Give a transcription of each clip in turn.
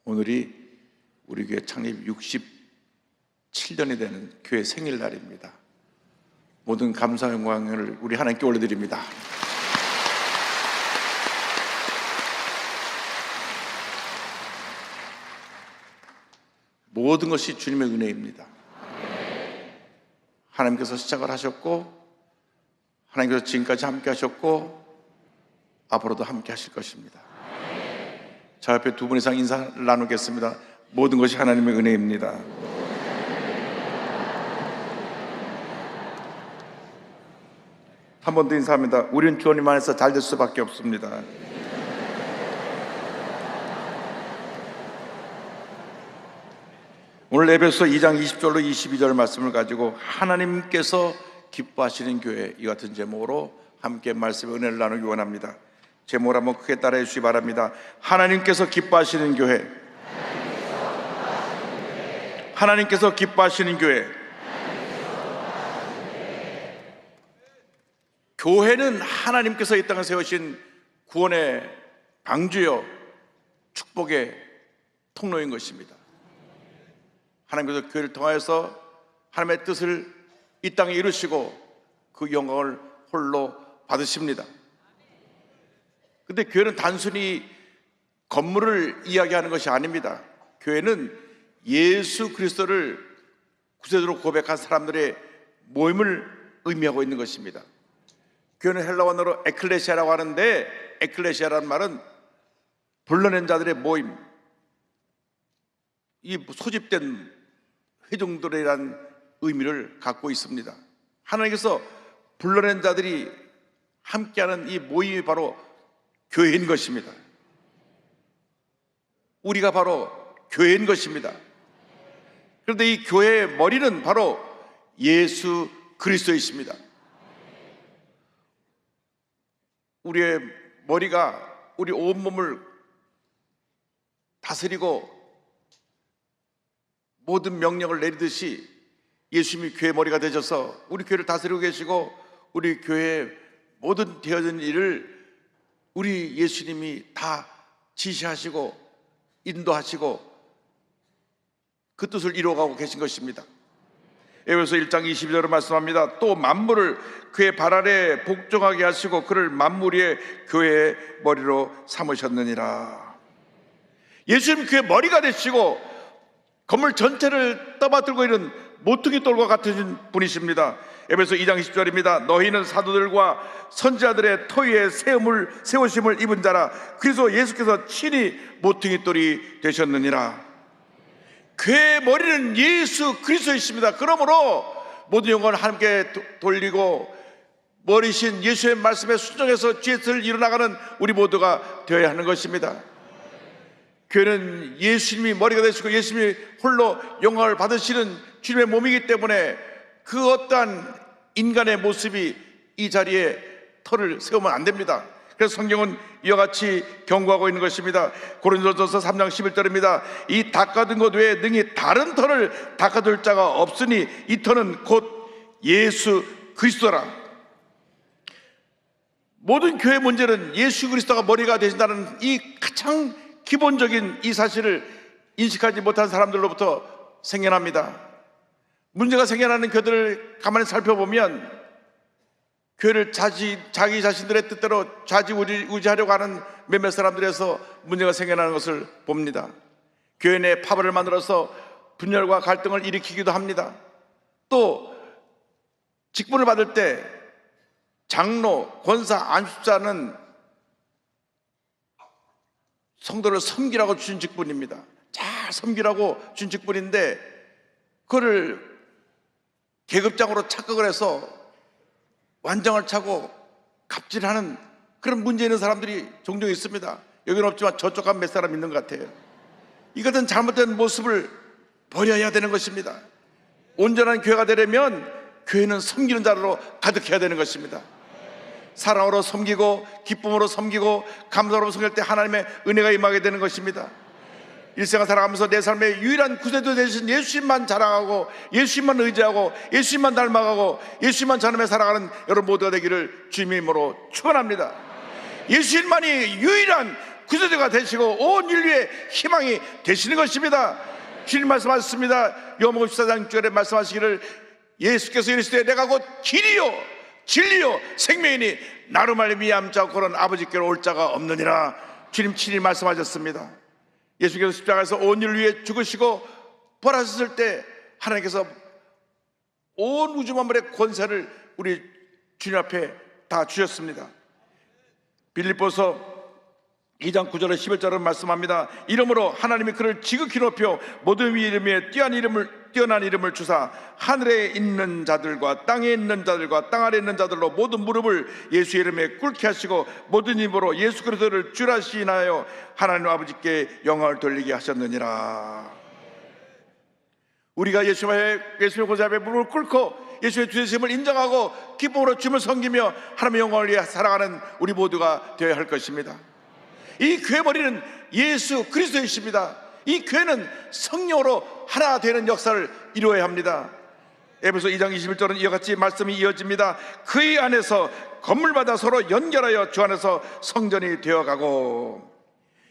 오늘이 우리 교회 창립 67년이 되는 교회 생일날입니다. 모든 감사 영광을 우리 하나님께 올려드립니다. 모든 것이 주님의 은혜입니다. 하나님께서 시작을 하셨고, 하나님께서 지금까지 함께 하셨고, 앞으로도 함께 하실 것입니다. 저 앞에 두 분 이상 인사를 나누겠습니다. 모든 것이 하나님의 은혜입니다. 한 번 더 인사합니다. 우리는 주님 안에서 잘 될 수밖에 없습니다. 오늘 에베소 2장 20절로 22절 말씀을 가지고 하나님께서 기뻐하시는 교회, 이 같은 제목으로 함께 말씀의 은혜를 나누기 원합니다. 제목을 한번 크게 따라해 주시기 바랍니다. 하나님께서 기뻐하시는 교회, 하나님께서 기뻐하시는 교회. 교회는 하나님께서 이 땅에 세우신 구원의 방주요 축복의 통로인 것입니다. 하나님께서 교회를 통하여서 하나님의 뜻을 이 땅에 이루시고 그 영광을 홀로 받으십니다. 근데 교회는 단순히 건물을 이야기하는 것이 아닙니다. 교회는 예수 그리스도를 구세주로 고백한 사람들의 모임을 의미하고 있는 것입니다. 교회는 헬라어로 에클레시아라고 하는데, 에클레시아라는 말은 불러낸 자들의 모임, 이 소집된 회중들이라는 의미를 갖고 있습니다. 하나님께서 불러낸 자들이 함께하는 이 모임이 바로 교회인 것입니다. 우리가 바로 교회인 것입니다. 그런데 이 교회의 머리는 바로 예수 그리스도이십니다. 우리의 머리가 우리 온몸을 다스리고 모든 명령을 내리듯이 예수님이 교회 머리가 되셔서 우리 교회를 다스리고 계시고, 우리 교회의 모든 되어진 일을 우리 예수님이 다 지시하시고 인도하시고 그 뜻을 이루어가고 계신 것입니다. 에베소 1장 22절로 말씀합니다. 또 만물을 그의 발 아래 복종하게 하시고 그를 만물 위에 교회의 머리로 삼으셨느니라. 예수님 교회의 머리가 되시고 건물 전체를 떠받들고 있는 모퉁이 돌과 같은 분이십니다. 에베소 2장 20절입니다. 너희는 사도들과 선지자들의 터위에 세우심을 입은 자라. 그래서 예수께서 친히 모퉁이 돌이 되셨느니라. 교회의 머리는 예수 그리스도이십니다. 그러므로 모든 영광을 하나님께 돌리고 머리신 예수의 말씀에 순종해서 주의 뜻을 이루어나가는 우리 모두가 되어야 하는 것입니다. 교회는 예수님이 머리가 되시고 예수님이 홀로 영광을 받으시는 주님의 몸이기 때문에 그 어떠한 인간의 모습이 이 자리에 털을 세우면 안 됩니다. 그래서 성경은 이와 같이 경고하고 있는 것입니다. 고린도전서 3장 11절입니다. 이 닦아둔 것 외에 능히 다른 털을 닦아둘 자가 없으니 이 털은 곧 예수 그리스도라. 모든 교회 문제는 예수 그리스도가 머리가 되신다는 이 가장 기본적인 이 사실을 인식하지 못한 사람들로부터 생겨납니다. 문제가 생겨나는 교회들을 가만히 살펴보면 교회를 자기 자신들의 뜻대로 좌지우지하려고 하는 몇몇 사람들에서 문제가 생겨나는 것을 봅니다. 교회 내 파벌을 만들어서 분열과 갈등을 일으키기도 합니다. 또 직분을 받을 때 장로, 권사, 안수자는 성도를 섬기라고 주신 직분입니다. 잘 섬기라고 준 직분인데 그거를 계급장으로 착각을 해서 완장을 차고 갑질하는 그런 문제 있는 사람들이 종종 있습니다. 여기는 없지만 저쪽 한 몇 사람 있는 것 같아요. 이 같은 잘못된 모습을 버려야 되는 것입니다. 온전한 교회가 되려면 교회는 섬기는 자로 가득해야 되는 것입니다. 사랑으로 섬기고 기쁨으로 섬기고 감사로 섬길 때 하나님의 은혜가 임하게 되는 것입니다. 일생을 살아가면서 내 삶의 유일한 구세주 되신 예수님만 자랑하고 예수님만 의지하고 예수님만 닮아가고 예수님만 전하며 살아가는 여러분 모두가 되기를 주님의 이름으로 축원합니다. 예수님만이 유일한 구세주가 되시고 온 인류의 희망이 되시는 것입니다. 주님 말씀하셨습니다. 요한복음 14장 6절에 말씀하시기를 예수께서 이르시되 내가 곧 길이요 진리요 생명이니 나로 말미암지 않고는 아버지께로 올 자가 없느니라. 주님 친히 말씀하셨습니다. 예수께서 십자가에서 온 인류 위해 죽으시고 부활하셨을 때 하나님께서 온 우주 만물의 권세를 우리 주님 앞에 다 주셨습니다. 빌립보서 2장 9절에 11절은 말씀합니다. 이러므로 하나님이 그를 지극히 높여 모든 이름에 뛰어난 이름을 주사 하늘에 있는 자들과 땅에 있는 자들과 땅 아래 있는 자들로 모든 무릎을 예수 이름에 꿇게 하시고 모든 입으로 예수 그리스도를 주라 시인하여 하나님 아버지께 영광을 돌리게 하셨느니라. 우리가 예수의 보좌 앞에 무릎을 꿇고 예수의 주되심을 인정하고 기쁨으로 주님을 섬기며 하나님의 영광을 위해 살아가는 우리 모두가 되어야 할 것입니다. 이 교회 머리는 예수 그리스도이십니다. 이 교회는 성령으로 하나 되는 역사를 이루어야 합니다. 에베소 2장 21절은 이와 같이 말씀이 이어집니다. 그의 안에서 건물마다 서로 연결하여 주 안에서 성전이 되어가고,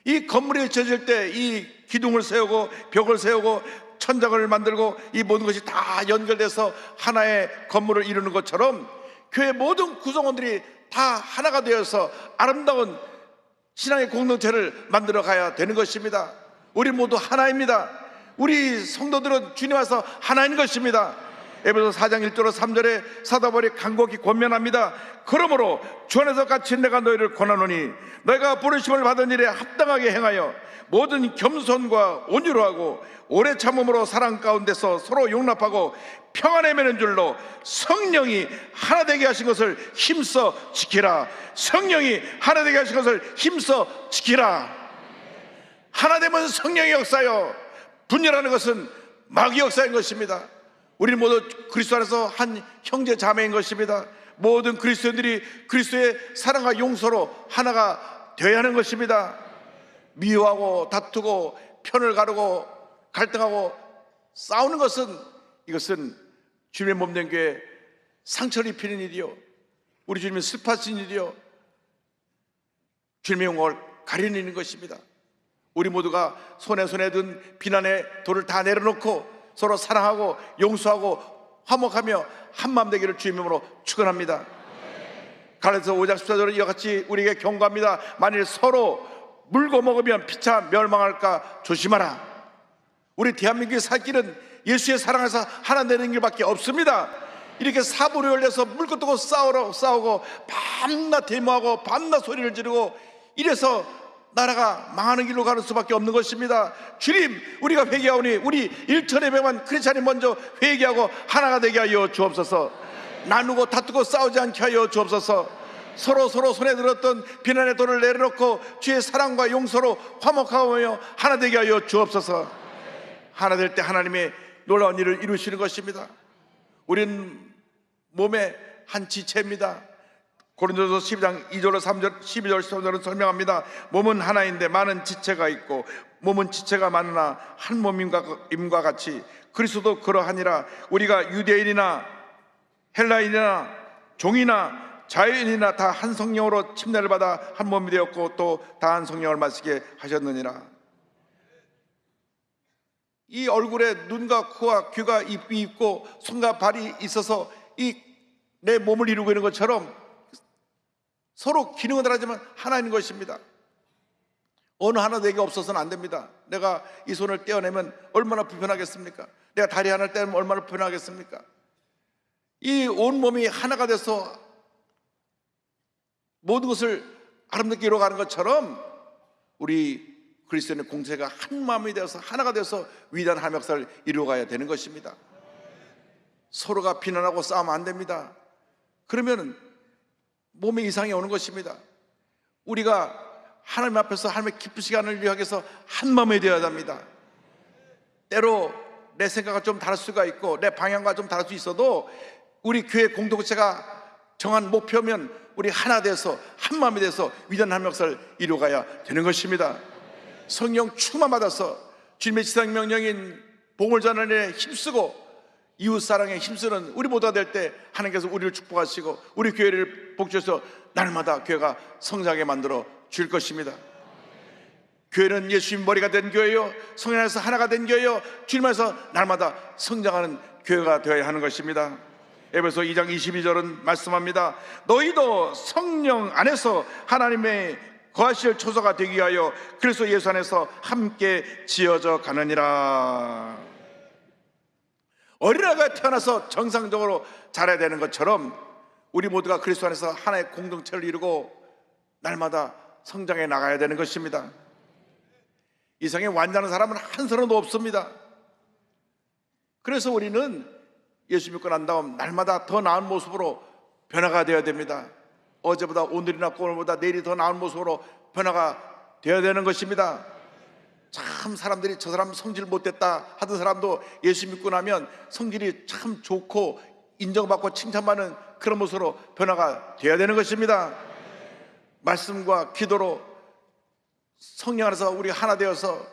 이 건물이 지어질 때 이 기둥을 세우고 벽을 세우고 천장을 만들고 이 모든 것이 다 연결돼서 하나의 건물을 이루는 것처럼 교회 모든 구성원들이 다 하나가 되어서 아름다운 신앙의 공동체를 만들어 가야 되는 것입니다. 우리 모두 하나입니다. 우리 성도들은 주님 와서 하나인 것입니다. 에베소 4장 1절로 3절에 사도 바울이 간곡히 권면합니다. 그러므로 주 안에서 갇힌 내가 너희를 권하노니 너희가 부르심을 받은 일에 합당하게 행하여 모든 겸손과 온유로 하고 오래 참음으로 사랑 가운데서 서로 용납하고 평안에 매는 줄로 성령이 하나 되게 하신 것을 힘써 지키라. 성령이 하나 되게 하신 것을 힘써 지키라. 하나 되면 성령의 역사요, 분열하는 것은 마귀의 역사인 것입니다. 우리는 모두 그리스도 안에서 한 형제 자매인 것입니다. 모든 그리스도인들이 그리스도의 사랑과 용서로 하나가 되어야 하는 것입니다. 미워하고 다투고 편을 가르고 갈등하고 싸우는 것은, 이것은 주님의 몸된 교회에 상처를 입히는 일이요, 우리 주님이 슬퍼하신 일이요, 주님의 영광을 가리는 것입니다. 우리 모두가 손에 든 비난의 돌을 다 내려놓고 서로 사랑하고 용서하고 화목하며 한마음 되기를 주의 이름으로 축원합니다. 갈라디아서 5장 14절은 이와 같이 우리에게 경고합니다. 만일 서로 물고 먹으면 피차 멸망할까 조심하라. 우리 대한민국의 살 길은 예수의 사랑에서 하나 되는 길밖에 없습니다. 이렇게 사부를 열려서 물고 뜨고 싸우고 밤낮 데모하고 밤낮 소리를 지르고 이래서 나라가 망하는 길로 가는 수밖에 없는 것입니다. 주님, 우리가 회개하오니 우리 1,200만 크리스찬이 먼저 회개하고 하나가 되게 하여 주옵소서. 나누고 다투고 싸우지 않게 하여 주옵소서. 서로 손에 들었던 비난의 돌을 내려놓고 주의 사랑과 용서로 화목하며 하나 되게 하여 주옵소서. 하나 될 때 하나님의 놀라운 일을 이루시는 것입니다. 우리는 몸의 한 지체입니다. 고린도서 12장 2절로 3절, 12절, 13절은 설명합니다. 몸은 하나인데 많은 지체가 있고 몸은 지체가 많으나 한 몸임과 같이 그리스도도 그러하니라. 우리가 유대인이나 헬라인이나 종이나 자유인이나 다 한 성령으로 침례를 받아 한 몸이 되었고 또 다 한 성령을 마시게 하셨느니라. 이 얼굴에 눈과 코와 귀가 입이 있고 손과 발이 있어서 이 내 몸을 이루고 있는 것처럼 서로 기능은 다르지만 하나인 것입니다. 어느 하나 내게 없어서는 안 됩니다. 내가 이 손을 떼어내면 얼마나 불편하겠습니까? 내가 다리 하나를 떼면 얼마나 불편하겠습니까? 이 온몸이 하나가 돼서 모든 것을 아름답게 이루어가는 것처럼 우리 그리스도인의 공체가 한 마음이 되어서 하나가 되어서 위대한 하나님의 역사를 이루어가야 되는 것입니다. 서로가 비난하고 싸우면 안 됩니다. 그러면 몸에 이상이 오는 것입니다. 우리가 하나님 앞에서 하나님의 기쁜 시간을 위하기 위해서 한 마음이 되어야 합니다. 때로 내 생각과 좀 다를 수가 있고 내 방향과 좀 다를 수 있어도 우리 교회 공동체가 정한 목표면 우리 하나 돼서 한 마음이 돼서 위대한 하나님의 역사를 이루어가야 되는 것입니다. 성령 충만 받아서 주님의 지상 명령인 복음을 전하는 일에 힘쓰고 이웃사랑에 힘쓰는 우리 모두가 될 때 하나님께서 우리를 축복하시고 우리 교회를 복주셔서 날마다 교회가 성장하게 만들어 줄 것입니다. 교회는 예수님 머리가 된 교회요, 성령 안에서 하나가 된 교회요, 주님 안에서 날마다 성장하는 교회가 되어야 하는 것입니다. 에베소 2장 22절은 말씀합니다. 너희도 성령 안에서 하나님의 거하실 초소가 되기 위하여 그리스도 예수 안에서 함께 지어져 가느니라. 어린아이가 태어나서 정상적으로 자라야 되는 것처럼 우리 모두가 그리스도 안에서 하나의 공동체를 이루고 날마다 성장해 나가야 되는 것입니다. 이 세상에 완전한 사람은 한 사람도 없습니다. 그래서 우리는 예수 믿고 난 다음 날마다 더 나은 모습으로 변화가 되어야 됩니다. 어제보다 오늘이나 오늘보다 내일이 더 나은 모습으로 변화가 되어야 되는 것입니다. 참 사람들이 저 사람 성질 못됐다 하던 사람도 예수 믿고 나면 성질이 참 좋고 인정받고 칭찬받는 그런 모습으로 변화가 되어야 되는 것입니다. 말씀과 기도로 성령 안에서 우리 하나 되어서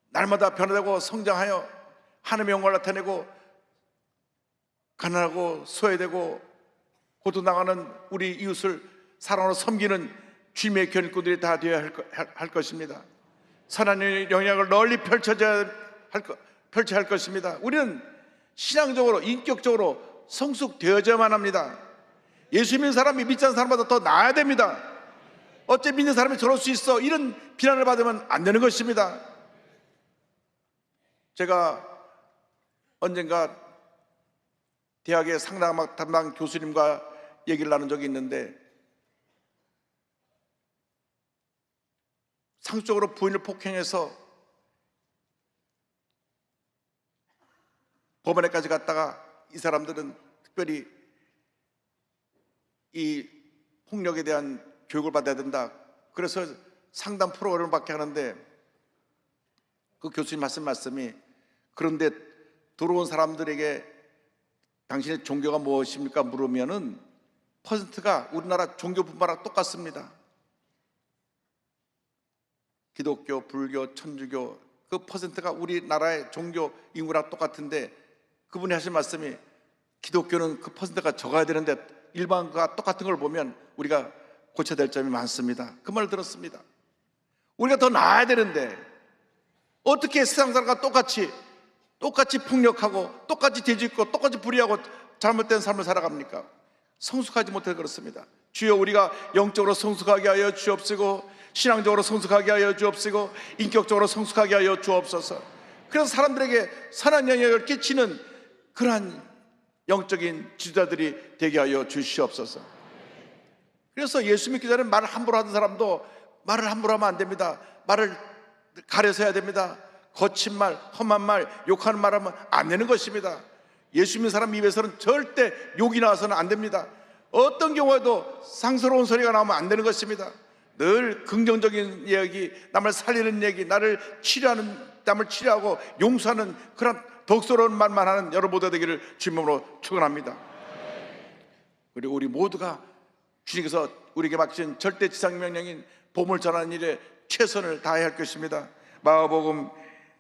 날마다 변화되고 성장하여 하나님의 영광을 나타내고 가난하고 소외되고 고통당하는 우리 이웃을 사랑으로 섬기는 주님의 견인꾼들이 다 되어야 할 것입니다. 선한 영향을 널리 펼쳐야 할 것입니다. 우리는 신앙적으로 인격적으로 성숙되어져야만 합니다. 예수 믿는 사람이 믿지 않는 사람보다 더 나아야 됩니다. 어째 믿는 사람이 저럴 수 있어, 이런 비난을 받으면 안 되는 것입니다. 제가 언젠가 대학의 상담학 담당 교수님과 얘기를 나눈 적이 있는데, 상습적으로 부인을 폭행해서 법원에까지 갔다가 이 사람들은 특별히 이 폭력에 대한 교육을 받아야 된다, 그래서 상담 프로그램을 받게 하는데 그 교수님 하신 말씀이, 그런데 들어온 사람들에게 당신의 종교가 무엇입니까? 물으면은 퍼센트가 우리나라 종교 분파랑 똑같습니다. 기독교, 불교, 천주교 그 퍼센트가 우리나라의 종교 인구랑 똑같은데 그분이 하신 말씀이, 기독교는 그 퍼센트가 적어야 되는데 일반과 똑같은 걸 보면 우리가 고쳐야 될 점이 많습니다. 그 말을 들었습니다. 우리가 더 나아야 되는데 어떻게 세상 사람과 똑같이 폭력하고 똑같이 뒤집고 똑같이 불의하고 잘못된 삶을 살아갑니까? 성숙하지 못해서 그렇습니다. 주여, 우리가 영적으로 성숙하게 하여 주옵시고, 신앙적으로 성숙하게 하여 주옵시고, 인격적으로 성숙하게 하여 주옵소서. 그래서 사람들에게 선한 영향을 끼치는 그러한 영적인 지도자들이 되게 하여 주시옵소서. 그래서 예수 믿기 전에 말을 함부로 하던 사람도 말을 함부로 하면 안 됩니다. 말을 가려서 해야 됩니다. 거친 말, 험한 말, 욕하는 말 하면 안 되는 것입니다. 예수 믿는 사람 입에서는 절대 욕이 나와서는 안 됩니다. 어떤 경우에도 상스러운 소리가 나오면 안 되는 것입니다. 늘 긍정적인 이야기, 남을 살리는 얘기, 나를 치료하고 용서하는 그런 덕스러운 말만 하는 여러분 모두가 되기를 주님으로 축원합니다. 그리고 우리 모두가 주님께서 우리에게 맡기신 절대 지상 명령인 복음을 전하는 일에 최선을 다해야 할 것입니다. 마가복음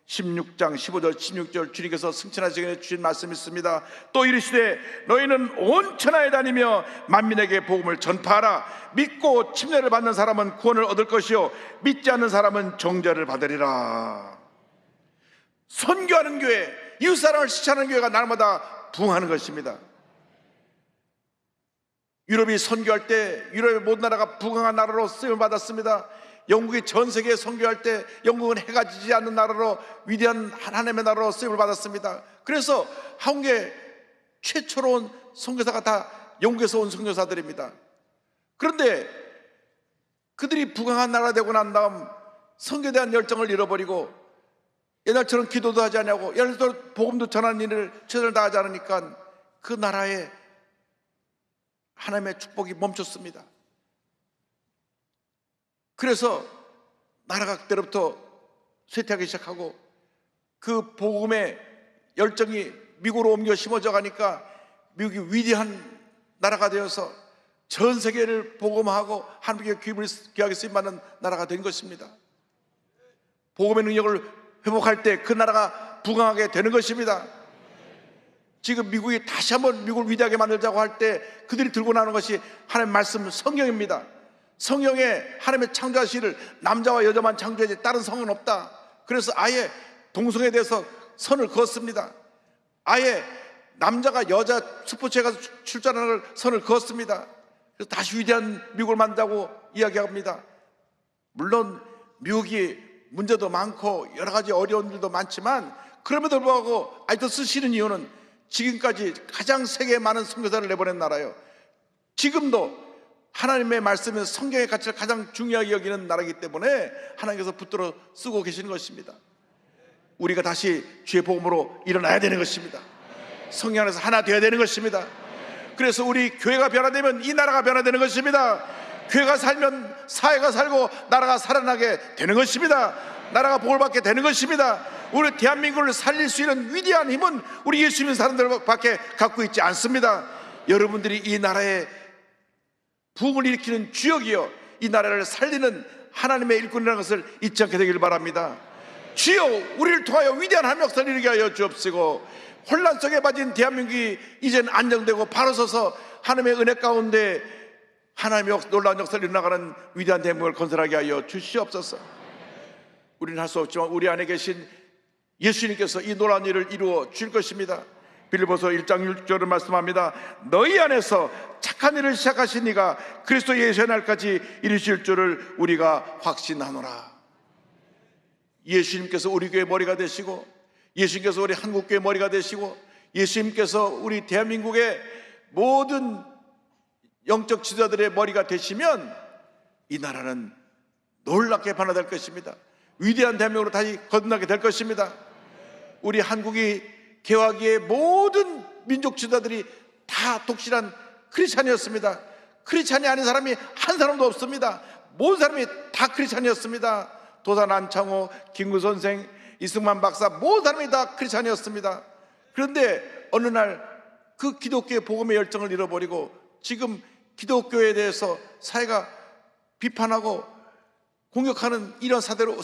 16장 15절 16절 주님께서 승천하시기 주신 말씀이 있습니다. 또 이르시되 너희는 온 천하에 다니며 만민에게 복음을 전파하라. 믿고 침례를 받는 사람은 구원을 얻을 것이요 믿지 않는 사람은 정죄를 받으리라. 선교하는 교회, 이웃사랑을 실천하는 교회가 날마다 부흥하는 것입니다. 유럽이 선교할 때 유럽의 모든 나라가 부강한 나라로 쓰임을 받았습니다. 영국이 전 세계에 선교할 때 영국은 해가 지지 않는 나라로, 위대한 하나님의 나라로 쓰임을 받았습니다. 그래서 한국의 최초로 온 선교사가 다 영국에서 온 선교사들입니다. 그런데 그들이 부강한 나라 되고 난 다음 선교에 대한 열정을 잃어버리고 옛날처럼 기도도 하지 않냐고, 옛날처럼 복음도 전하는 일을 최선을 다하지 않으니까 그 나라에 하나님의 축복이 멈췄습니다. 그래서 나라가 그때로부터 쇠퇴하기 시작하고 그 복음의 열정이 미국으로 옮겨 심어져 가니까 미국이 위대한 나라가 되어서 전 세계를 복음하고 하나님께 귀하게 쓰임받는 나라가 된 것입니다. 복음의 능력을 회복할 때 그 나라가 부강하게 되는 것입니다. 지금 미국이 다시 한번 미국을 위대하게 만들자고 할 때 그들이 들고 나오는 것이 하나님의 말씀 성경입니다. 성경에 하나님의 창조하시를 남자와 여자만 창조하지 다른 성은 없다. 그래서 아예 동성애에 대해서 선을 그었습니다. 아예 남자가 여자 스포츠에 가서 출전하는 선을 그었습니다. 그래서 다시 위대한 미국을 만든다고 이야기합니다. 물론 미국이 문제도 많고 여러 가지 어려운 일도 많지만 그럼에도 불구하고 아직도 쓰시는 이유는 지금까지 가장 세계에 많은 선교사를 내보낸 나라예요. 지금도 하나님의 말씀에서 성경의 가치를 가장 중요하게 여기는 나라이기 때문에 하나님께서 붙들어 쓰고 계시는 것입니다. 우리가 다시 주의 복음으로 일어나야 되는 것입니다. 성령 안에서 하나 되어야 되는 것입니다. 그래서 우리 교회가 변화되면 이 나라가 변화되는 것입니다. 교회가 살면 사회가 살고 나라가 살아나게 되는 것입니다. 나라가 복을 받게 되는 것입니다. 우리 대한민국을 살릴 수 있는 위대한 힘은 우리 예수 믿는 사람들밖에 갖고 있지 않습니다. 여러분들이 이 나라에 부흥을 일으키는 주역이요, 이 나라를 살리는 하나님의 일꾼이라는 것을 잊지 않게 되길 바랍니다. 주여, 우리를 통하여 위대한 하나님의 역사를 일으키게 하여 주옵시고, 혼란 속에 빠진 대한민국이 이제는 안정되고 바로 서서 하나님의 은혜 가운데 하나님의 놀라운 역사를 일어나가는 위대한 대한민국을 건설하게 하여 주시옵소서. 우리는 할 수 없지만 우리 안에 계신 예수님께서 이 놀라운 일을 이루어 줄 것입니다. 빌립보서 1장 6절을 말씀합니다. 너희 안에서 착한 일을 시작하신 이가 그리스도 예수의 날까지 이루실 줄을 우리가 확신하노라. 예수님께서 우리 교회의 머리가 되시고, 예수님께서 우리 한국교회의 머리가 되시고, 예수님께서 우리 대한민국의 모든 영적 지도자들의 머리가 되시면 이 나라는 놀랍게 변화될 것입니다. 위대한 대한민국으로 다시 거듭나게 될 것입니다. 우리 한국이 개화기의 모든 민족 지도자들이 다 독실한 크리스찬이었습니다. 크리스찬이 아닌 사람이 한 사람도 없습니다. 모든 사람이 다 크리스찬이었습니다. 도산 안창호, 김구 선생, 이승만 박사, 모든 사람이 다 크리스찬이었습니다. 그런데 어느 날 그 기독교의 복음의 열정을 잃어버리고 지금 기독교에 대해서 사회가 비판하고 공격하는 이런 사회로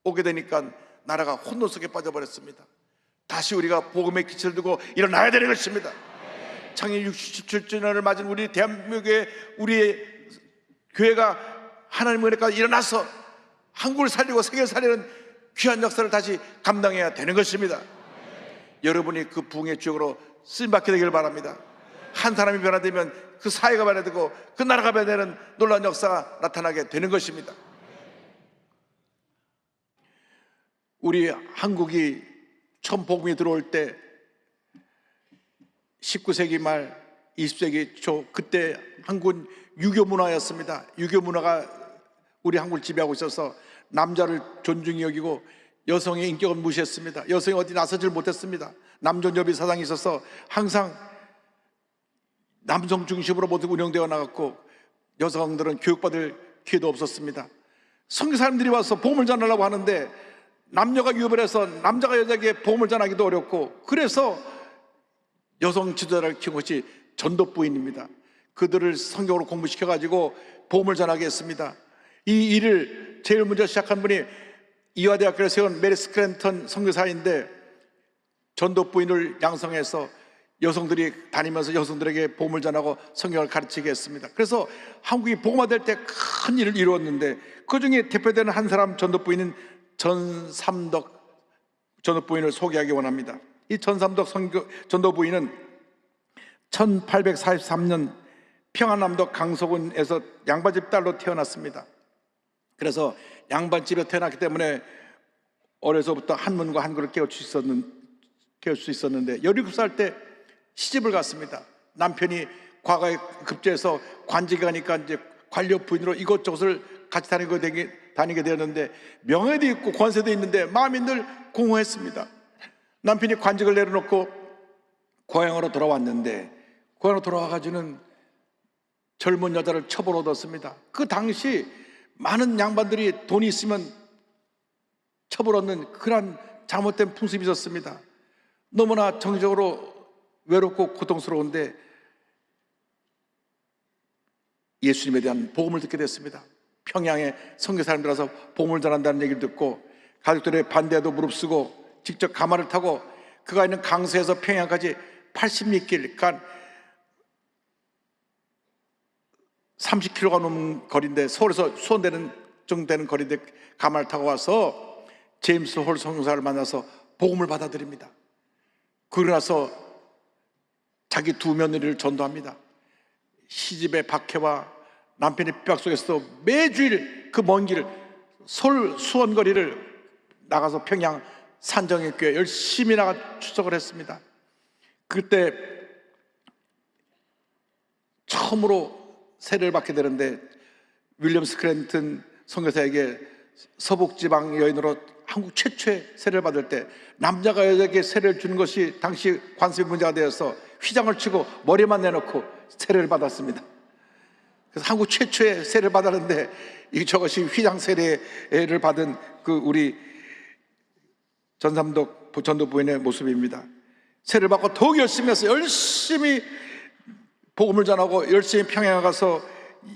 오게 되니까 나라가 혼돈 속에 빠져버렸습니다. 다시 우리가 복음의 기초를 두고 일어나야 되는 것입니다. 창립 67주년을 맞은 우리 대한민국의 우리의 교회가 하나님의 은혜가 일어나서 한국을 살리고 세계를 살리는 귀한 역사를 다시 감당해야 되는 것입니다. 여러분이 그 부흥의 주역으로 쓰임받게 되기를 바랍니다. 한 사람이 변화되면 그 사회가 변화되고 그 나라가 변화되는 놀라운 역사가 나타나게 되는 것입니다. 우리 한국이 처음 복음이 들어올 때 19세기 말 20세기 초, 그때 한국은 유교 문화였습니다. 유교 문화가 우리 한국을 지배하고 있어서 남자를 존중히 여기고 여성의 인격을 무시했습니다. 여성이 어디 나서질 못했습니다. 남존여비 사상이 있어서 항상 남성 중심으로 모두 운영되어 나갔고 여성들은 교육받을 기회도 없었습니다. 성교 사람들이 와서 복음을 전하려고 하는데 남녀가 유별해서 남자가 여자에게 복음을 전하기도 어렵고, 그래서 여성 지도자를 키운 것이 전도부인입니다. 그들을 성경으로 공부시켜가지고 복음을 전하게 했습니다. 이 일을 제일 먼저 시작한 분이 이화대학교를 세운 메리 스크랜턴 선교사인데, 전도부인을 양성해서 여성들이 다니면서 여성들에게 복음을 전하고 성경을 가르치게 했습니다. 그래서 한국이 복음화될 때 큰 일을 이루었는데, 그 중에 대표되는 한 사람 전도부인은 전삼덕 전도부인을 소개하기 원합니다. 이 전삼덕 전도부인은 1843년 평안남도 강서군에서 양반집 딸로 태어났습니다. 그래서 양반집에 태어났기 때문에 어려서부터 한문과 한글을 깨울 수 있었는데 17살 때 시집을 갔습니다. 남편이 과거에 급제해서 관직에 가니까 이제 관료 부인으로 이곳저곳을 같이 다니게 되었는데, 명예도 있고 권세도 있는데 마음이 늘 공허했습니다. 남편이 관직을 내려놓고 고향으로 돌아왔는데, 고향으로 돌아와가지고는 젊은 여자를 첩으로 얻었습니다. 그 당시 많은 양반들이 돈이 있으면 첩을 얻는 그런 잘못된 풍습이 있었습니다. 너무나 정신적으로 외롭고 고통스러운데 예수님에 대한 복음을 듣게 됐습니다. 평양에 선교사님들 와서 복음을 전한다는 얘기를 듣고 가족들의 반대에도 무릅쓰고 직접 가마를 타고 그가 있는 강서에서 평양까지 80리 길, 그러니까 30km가 넘는 거리인데, 서울에서 수원되는 정도 되는 거리인데 가마를 타고 와서 제임스 홀 선교사를 만나서 복음을 받아들입니다. 그러고 나서 자기 두 며느리를 전도합니다. 시집의 박해와 남편의 핍박 속에서 매주일 그 먼 길을, 서울 수원 거리를 나가서 평양 산정의 교회 열심히 나가 추석을 했습니다. 그때 처음으로 세례를 받게 되는데, 윌리엄 스크랜튼 선교사에게 서북지방 여인으로 한국 최초의 세례를 받을 때 남자가 여자에게 세례를 주는 것이 당시 관습의 문제가 되어서 휘장을 치고 머리만 내놓고 세례를 받았습니다. 그래서 한국 최초의 세례를 받았는데, 저것이 휘장 세례를 받은 그 우리 전삼덕 전도 부인의 모습입니다. 세례를 받고 더욱 열심히 해서 열심히 복음을 전하고 열심히 평양에 가서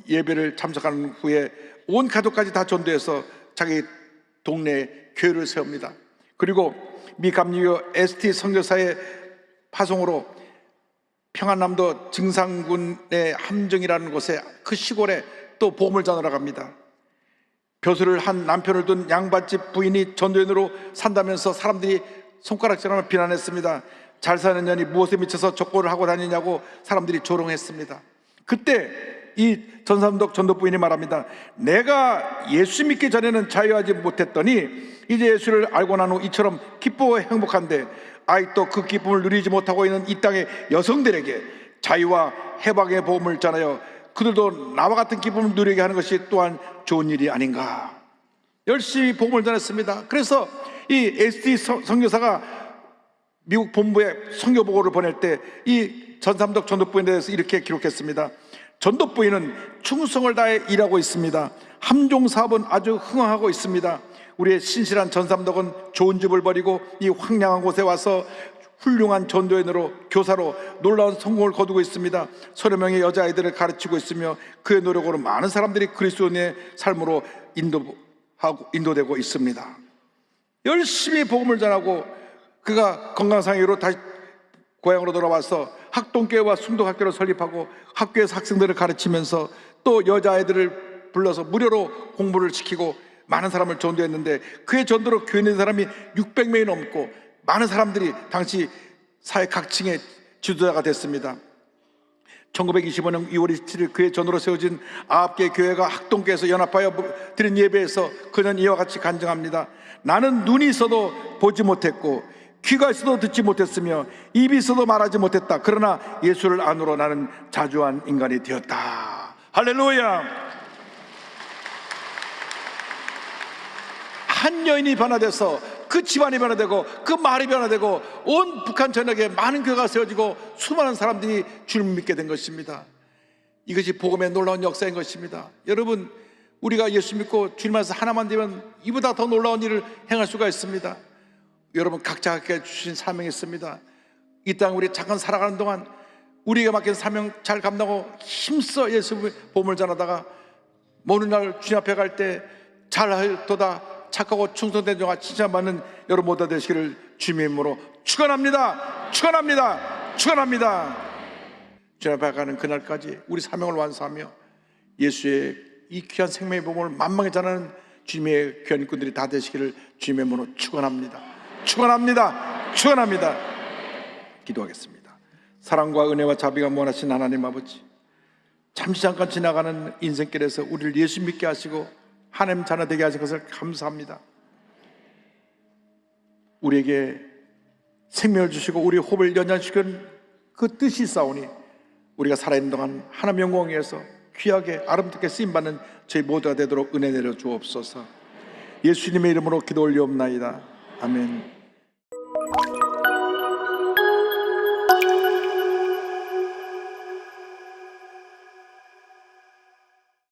예배를 참석하는 후에 온 가족까지 다 전도해서 자기 동네에 교회를 세웁니다. 그리고 미 감리교 ST 선교사의 파송으로 평안남도 증산군의 함정이라는 곳에, 그 시골에 또 복음을 전하러 갑니다. 벼슬을 한 남편을 둔 양반집 부인이 전도인으로 산다면서 사람들이 손가락질하며 비난했습니다. 잘 사는 년이 무엇에 미쳐서 적고를 하고 다니냐고 사람들이 조롱했습니다. 그때 이 전삼덕 전도 부인이 말합니다. 내가 예수 믿기 전에는 자유하지 못했더니 이제 예수를 알고 난 후 이처럼 기쁘고 행복한데, 아직도 그 기쁨을 누리지 못하고 있는 이 땅의 여성들에게 자유와 해방의 복음을 전하여 그들도 나와 같은 기쁨을 누리게 하는 것이 또한 좋은 일이 아닌가. 열심히 복음을 전했습니다. 그래서 이 SD 선교사가 미국 본부에 선교보고를 보낼 때 이 전삼덕 전도부인에 대해서 이렇게 기록했습니다. 전도부인은 충성을 다해 일하고 있습니다. 함종사업은 아주 흥황하고 있습니다. 우리의 신실한 전삼덕은 좋은 집을 버리고 이 황량한 곳에 와서 훌륭한 전도인으로, 교사로 놀라운 성공을 거두고 있습니다. 서너 명의 여자아이들을 가르치고 있으며 그의 노력으로 많은 사람들이 그리스도인의 삶으로 인도되고 있습니다. 열심히 복음을 전하고 그가 건강상의로 다시 고향으로 돌아와서 학동교회와 순독학교를 설립하고 학교에서 학생들을 가르치면서 또 여자아이들을 불러서 무료로 공부를 시키고 많은 사람을 전도했는데, 그의 전도로 교회 있는 사람이 600명이 넘고 많은 사람들이 당시 사회 각층의 지도자가 됐습니다. 1925년 2월 27일 그의 전으로 세워진 9개의 교회가 학동교회에서 연합하여 드린 예배에서 그는 이와 같이 간증합니다. 나는 눈이 있어도 보지 못했고 귀가 있어도 듣지 못했으며 입이 있어도 말하지 못했다. 그러나 예수를 안으로 나는 자주한 인간이 되었다. 할렐루야. 한 여인이 변화돼서 그 집안이 변화되고 그 마을이 변화되고 온 북한 전역에 많은 교회가 세워지고 수많은 사람들이 주를 믿게 된 것입니다. 이것이 복음의 놀라운 역사인 것입니다. 여러분, 우리가 예수 믿고 주님 안에서 하나만 되면 이보다 더 놀라운 일을 행할 수가 있습니다. 여러분, 각자에게 주신 사명이 있습니다. 이 땅 우리 잠깐 살아가는 동안 우리에게 맡긴 사명 잘 감당하고 힘써 예수 복음을 전하다가 모든 날 주님 앞에 갈 때 잘하도다 착하고 충성된 종아 칭찬받는 여러분 모두 되시기를 주님의 이름으로 축원합니다. 축원합니다. 축원합니다. 주님 앞에 가는 그날까지 우리 사명을 완수하며 예수의 이 귀한 생명의 복음을 만방에 전하는 주님의 귀한 일꾼들이 다 되시기를 주님의 이름으로 축원합니다. 축원합니다. 축원합니다. 기도하겠습니다. 사랑과 은혜와 자비가 무한하신 하나님 아버지, 잠시 잠깐 지나가는 인생길에서 우리를 예수 믿게 하시고 하나님 자녀 되게 하신 것을 감사합니다. 우리에게 생명을 주시고 우리의 호흡을 연장시키는 그 뜻이 있사오니 우리가 살아있는 동안 하나님 영광을 위해서 귀하게 아름답게 쓰임받는 저희 모두가 되도록 은혜 내려 주옵소서. 예수님의 이름으로 기도 올리옵나이다. 아멘.